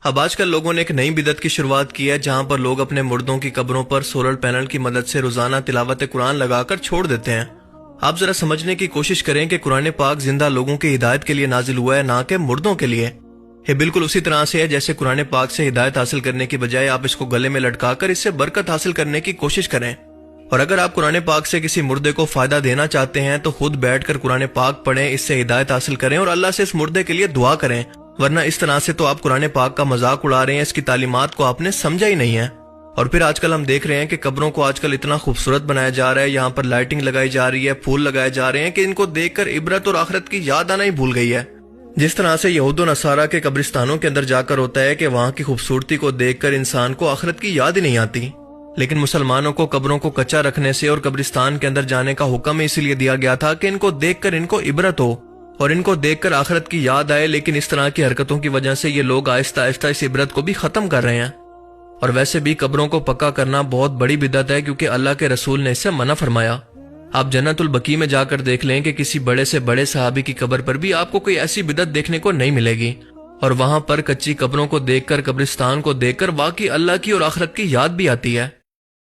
اب آج کل لوگوں نے ایک نئی بدعت کی شروعات کی ہے جہاں پر لوگ اپنے مردوں کی قبروں پر سولر پینل کی مدد سے روزانہ تلاوت قرآن لگا کر چھوڑ دیتے ہیں۔ آپ ذرا سمجھنے کی کوشش کریں کہ قرآن پاک زندہ لوگوں کی ہدایت کے لیے نازل ہوا ہے، نہ کہ مردوں کے لیے۔ یہ بالکل اسی طرح سے ہے جیسے قرآن پاک سے ہدایت حاصل کرنے کی بجائے آپ اس کو گلے میں لٹکا کر اس سے برکت حاصل کرنے کی کوشش کریں۔ اور اگر آپ قرآن پاک سے کسی مردے کو فائدہ دینا چاہتے ہیں تو خود بیٹھ کر قرآن پاک پڑھیں، اس سے ہدایت حاصل کریں اور اللہ سے اس مردے کے لیے دعا کریں، ورنہ اس طرح سے تو آپ قرآن پاک کا مذاق اڑا رہے ہیں، اس کی تعلیمات کو آپ نے سمجھا ہی نہیں ہے۔ اور پھر آج کل ہم دیکھ رہے ہیں کہ قبروں کو آج کل اتنا خوبصورت بنایا جا رہا ہے، یہاں پر لائٹنگ لگائی جا رہی ہے، پھول لگائے جا رہے ہیں کہ ان کو دیکھ کر عبرت اور آخرت کی یاد آنا ہی بھول گئی ہے۔ جس طرح سے یہود و نصارہ کے قبرستانوں کے اندر جا کر ہوتا ہے کہ وہاں کی خوبصورتی کو دیکھ کر انسان کو آخرت کی یاد ہی نہیں آتی، لیکن مسلمانوں کو قبروں کو کچا رکھنے سے اور قبرستان کے اندر جانے کا حکم اسی لیے دیا گیا تھا کہ ان کو دیکھ کر ان کو عبرت ہو اور ان کو دیکھ کر آخرت کی یاد آئے، لیکن اس طرح کی حرکتوں کی وجہ سے یہ لوگ آہستہ آہستہ اس عبرت کو بھی ختم کر رہے ہیں۔ اور ویسے بھی قبروں کو پکا کرنا بہت بڑی بدعت ہے، کیونکہ اللہ کے رسول نے اس سے منع فرمایا۔ آپ جنت البقیع میں جا کر دیکھ لیں کہ کسی بڑے سے بڑے صحابی کی قبر پر بھی آپ کو کوئی ایسی بدعت دیکھنے کو نہیں ملے گی، اور وہاں پر کچی قبروں کو دیکھ کر، قبرستان کو دیکھ کر واقعی اللہ کی اور آخرت کی یاد بھی آتی ہے۔